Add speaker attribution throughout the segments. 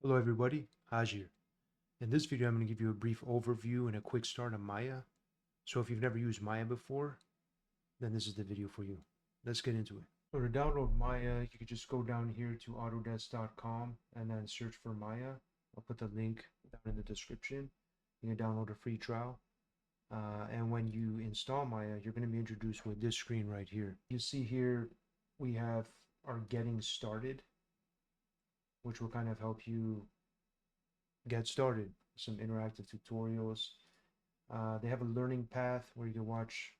Speaker 1: Hello everybody, Haj here. In this video I'm going to give you a brief overview and a quick start on Maya. So if you've never used Maya before, then this is the video for you. Let's get into it. So to download Maya, you can just go down here to autodesk.com and then search for Maya. I'll put the link down in the description. You can download a free trial. And when you install Maya, you're going to be introduced with this screen right here. You see here we have our getting started, which will kind of help you get started. Some interactive tutorials. They have a learning path where you can watch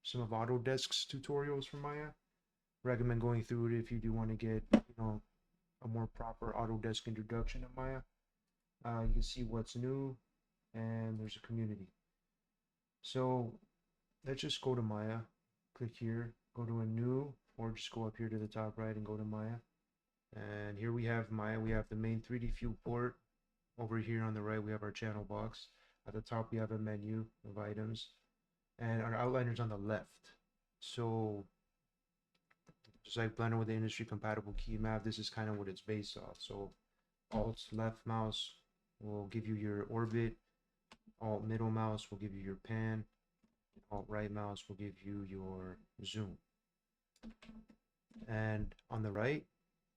Speaker 1: some of Autodesk's tutorials for Maya. Recommend going through it if you do want to get, a more proper Autodesk introduction to Maya. You can see what's new, and there's a community. So let's just go to Maya. Click here, go to a new, or just go up here to the top right and go to Maya. And here we have Maya. We have the main 3D viewport. Over here on the right, we have our channel box. At the top, we have a menu of items. And our outliner's on the left. So, just like Blender with the industry compatible key map, this is kind of what it's based off. So, Alt left mouse will give you your orbit. Alt middle mouse will give you your pan. Alt right mouse will give you your zoom. And on the right,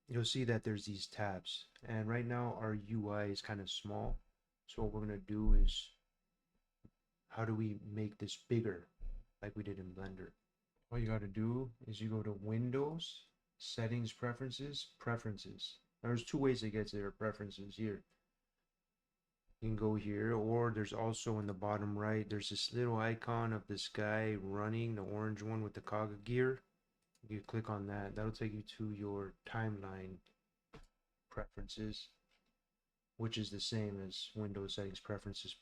Speaker 1: you'll see that there's these tabs. And right now our UI is kind of small. So what we're going to do is, how do we make this bigger like we did in Blender? All you got to do is you go to Windows, Settings, Preferences, Preferences. There's two ways to get to their preferences here. You can go here, or there's also in the bottom right, there's this little icon of this guy running, the orange one with the cog gear. You click on that. That'll take you to your timeline preferences, which is the same as Windows Settings, Preferences.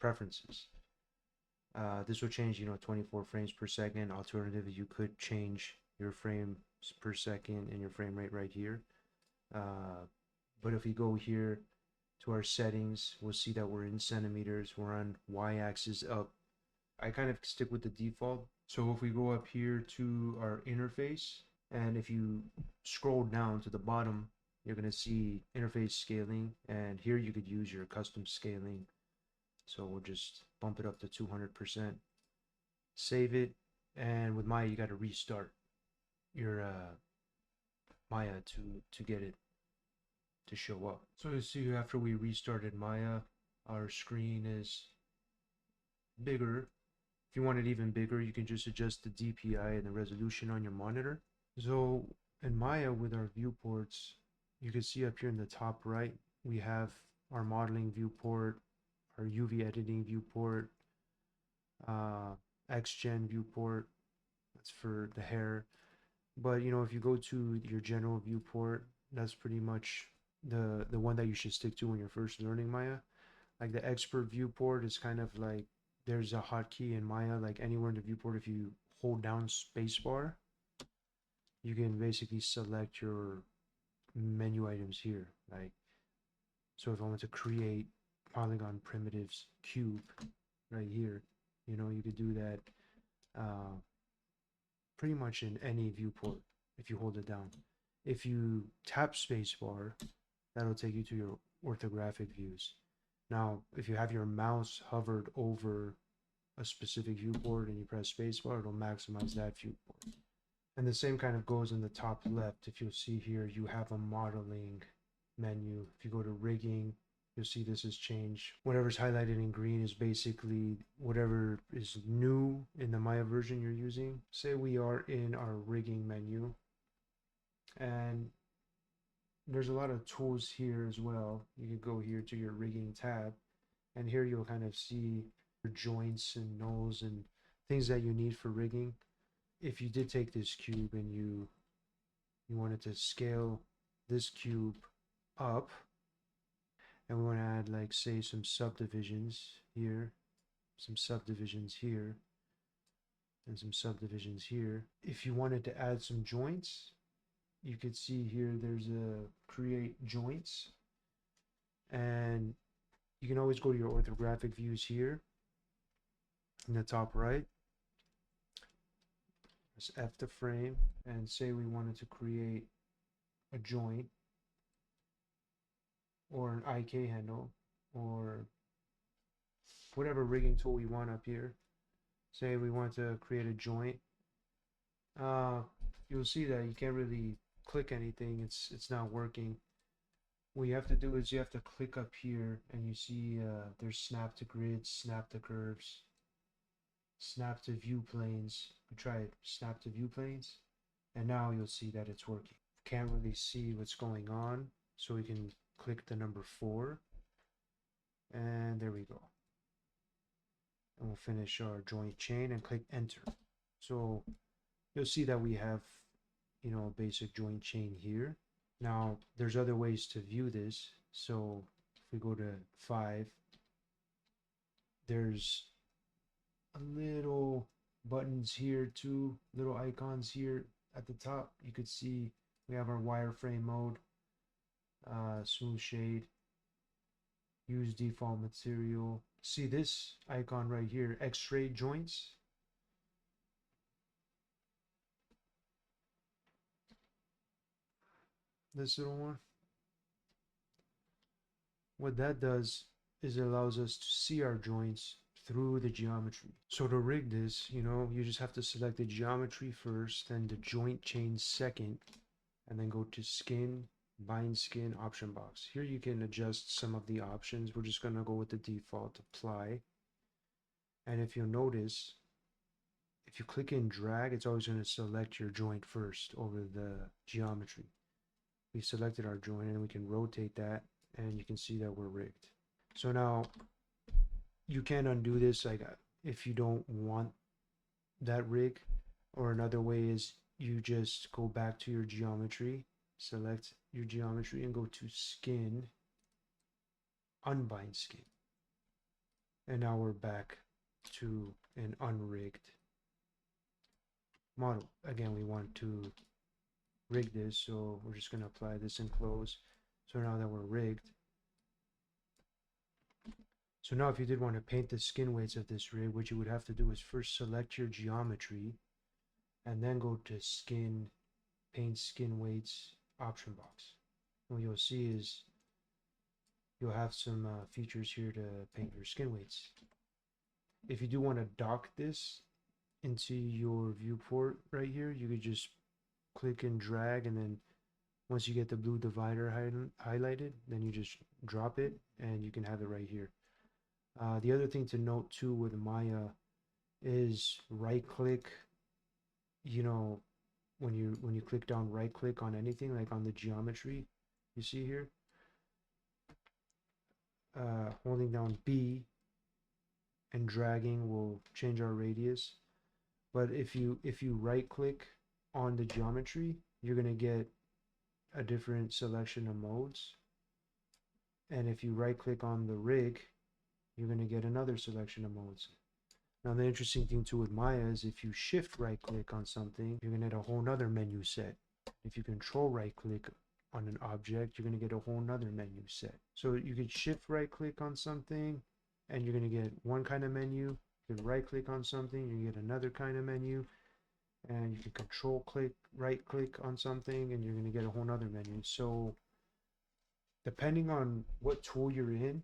Speaker 1: This will change, 24 frames per second. Alternatively, you could change your frames per second and your frame rate right here. But if we go here to our settings, we'll see that we're in centimeters. We're on y-axis up. I kind of stick with the default. So if we go up here to our interface, and if you scroll down to the bottom, you're going to see interface scaling, and here you could use your custom scaling. So we'll just bump it up to 200%, save it, and with Maya you got to restart your Maya to get it to show up. So you see after we restarted Maya, our screen is bigger. If you want it even bigger, you can just adjust the DPI and the resolution on your monitor. So in Maya with our viewports, you can see up here in the top right, we have our modeling viewport, our UV editing viewport, XGen viewport, that's for the hair. But if you go to your general viewport, that's pretty much the one that you should stick to when you're first learning Maya. Like the expert viewport is kind of like, there's a hotkey in Maya, like anywhere in the viewport, if you hold down spacebar, you can basically select your menu items here. Like, so if I want to create polygon primitives cube right here, you could do that pretty much in any viewport if you hold it down. If you tap spacebar, that'll take you to your orthographic views. Now, if you have your mouse hovered over a specific viewport and you press spacebar, it'll maximize that viewport. And the same kind of goes in the top left. If you'll see here, you have a modeling menu. If you go to rigging, you'll see this has changed. Whatever's highlighted in green is basically whatever is new in the Maya version you're using. Say we are in our rigging menu, and there's a lot of tools here as well. You can go here to your rigging tab, and here you'll kind of see your joints and nulls and things that you need for rigging. If you did take this cube and you wanted to scale this cube up, and we want to add, like, say, some subdivisions here, some subdivisions here, and some subdivisions here. If you wanted to add some joints, you could see here there's a create joints, and you can always go to your orthographic views here in the top right. Let's F the frame and say we wanted to create a joint, or an IK handle, or whatever rigging tool we want up here. Say we want to create a joint. You'll see that you can't really click anything. It's not working. What you have to do is you have to click up here, and you see there's snap to grid, snap to curves, snap to view planes. We try it, snap to view planes, and now you'll see that it's working. Can't really see what's going on, so we can click the number 4, and there we go. And we'll finish our joint chain and click enter. So you'll see that we have, you know, a basic joint chain here. Now there's other ways to view this. So if we go to 5, there's a little buttons here, two little icons here at the top. You could see we have our wireframe mode, smooth shade, use default material. See this icon right here, X-ray joints. This little one. What that does is it allows us to see our joints through the geometry. So to rig this, you know, you just have to select the geometry first, then the joint chain second, and then go to skin, bind skin, option box. Here you can adjust some of the options. We're just going to go with the default, apply. And if you'll notice, if you click and drag, it's always going to select your joint first over the geometry. We selected our joint, and we can rotate that, and you can see that we're rigged. So now you can undo this, like if you don't want that rig, or another way is you just go back to your geometry, select your geometry, and go to skin, unbind skin, and now we're back to an unrigged model. Again, we want to rig this, so we're just going to apply this and close. So now that we're rigged, so now if you did want to paint the skin weights of this rig, what you would have to do is first select your geometry and then go to skin, paint skin weights, option box. What you'll see is you'll have some features here to paint your skin weights. If you do want to dock this into your viewport right here, you could just click and drag, and then once you get the blue divider highlighted, then you just drop it and you can have it right here. The other thing to note too with Maya is right click. You know, when you click down, right click on anything, like on the geometry, you see here, holding down B and dragging will change our radius. But if you right click on the geometry, you're gonna get a different selection of modes. And if you right click on the rig, you're going to get another selection of modes. Now the interesting thing too with Maya is if you shift right click on something, you're going to get a whole nother menu set. If you control right click on an object, you're going to get a whole nother menu set. So you could shift right click on something and you're going to get one kind of menu. You can right click on something, you get another kind of menu. And you can control click, right click on something, and you're going to get a whole nother menu. So depending on what tool you're in,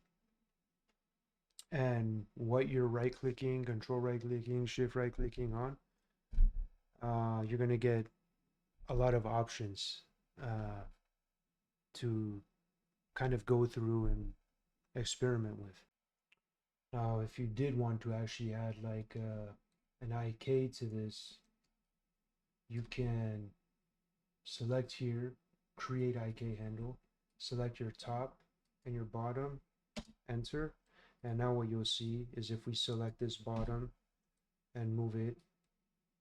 Speaker 1: and what you're right clicking, control right clicking, shift right clicking on, you're going to get a lot of options to kind of go through and experiment with. Now, if you did want to actually add like an IK to this, you can select here, create IK handle, select your top and your bottom, enter. And now what you'll see is if we select this bottom and move it,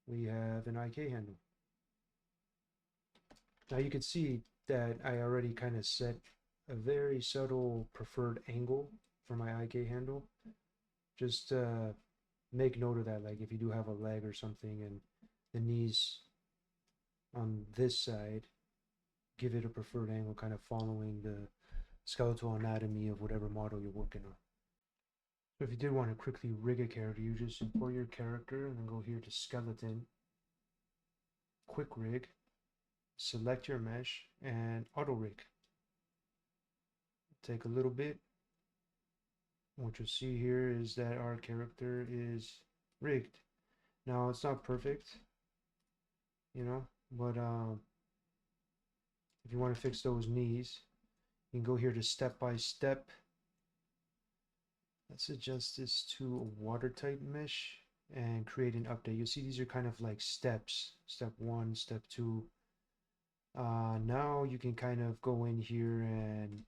Speaker 1: we have an IK handle. Now you can see that I already kind of set a very subtle preferred angle for my IK handle. Just make note of that, like if you do have a leg or something and the knees on this side, give it a preferred angle, kind of following the skeletal anatomy of whatever model you're working on. So if you did want to quickly rig a character, you just import your character and then go here to skeleton, quick rig, select your mesh and auto rig. take a little bit. What you'll see here is that our character is rigged. Now it's not perfect, you know, but if you want to fix those knees, you can go here to step by step. Let's adjust this to a watertight mesh and create an update. You'll see these are kind of like steps. Step 1, step 2. Now you can kind of go in here and,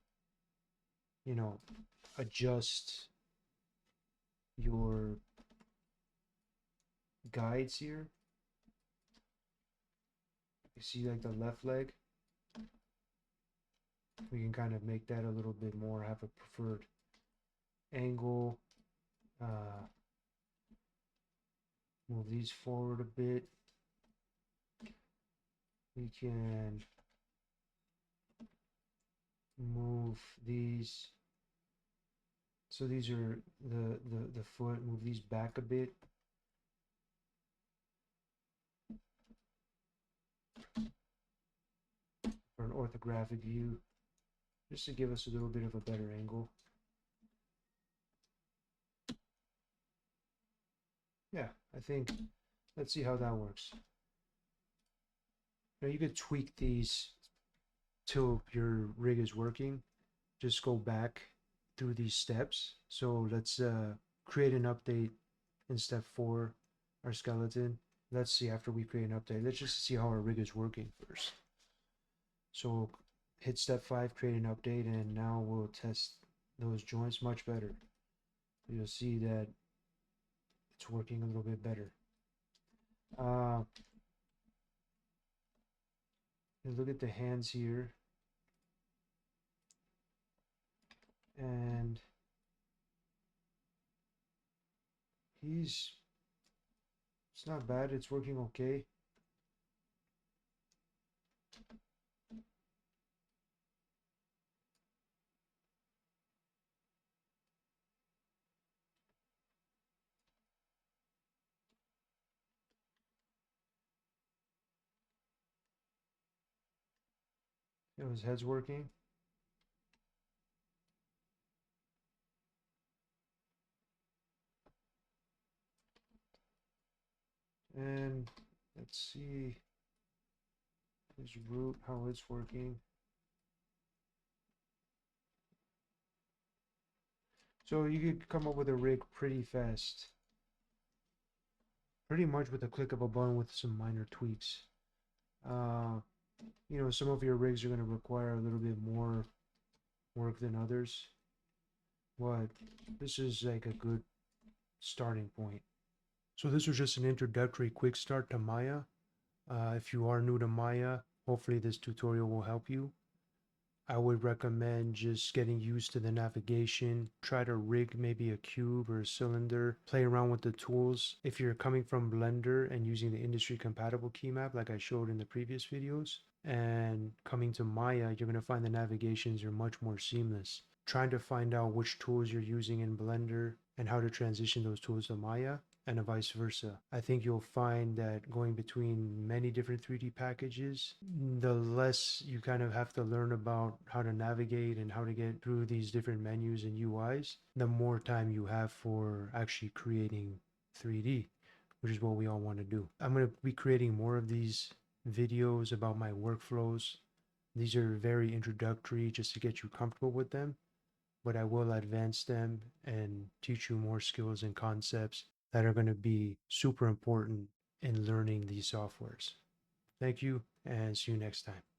Speaker 1: you know, adjust your guides here. You see like the left leg? We can kind of make that a little bit more, have a preferred angle. Move these forward a bit. We can move these. So these are the foot. Move these back a bit. For an orthographic view, just to give us a little bit of a better angle. Yeah, I think, let's see how that works. Now you could tweak these till your rig is working. Just go back through these steps. So let's create an update in step 4, our skeleton. Let's see after we create an update. Let's just see how our rig is working first. So hit step 5, create an update, and now we'll test those joints much better. You'll see that it's working a little bit better. Look at the hands here, and it's not bad, it's working okay. His head's working. And let's see his root, how it's working. So you could come up with a rig pretty fast. Pretty much with a click of a button with some minor tweaks. You know, some of your rigs are going to require a little bit more work than others. But this is like a good starting point. So this was just an introductory quick start to Maya. If you are new to Maya, hopefully this tutorial will help you. I would recommend just getting used to the navigation. Try to rig maybe a cube or a cylinder. Play around with the tools. If you're coming from Blender and using the industry compatible key map like I showed in the previous videos, and coming to Maya, you're going to find the navigations are much more seamless. Trying to find out which tools you're using in Blender and how to transition those tools to Maya, and vice versa. I think you'll find that going between many different 3D packages, the less you kind of have to learn about how to navigate and how to get through these different menus and UIs, the more time you have for actually creating 3D, which is what we all want to do. I'm going to be creating more of these videos about my workflows. These are very introductory just to get you comfortable with them, but I will advance them and teach you more skills and concepts that are going to be super important in learning these softwares. Thank you, and see you next time.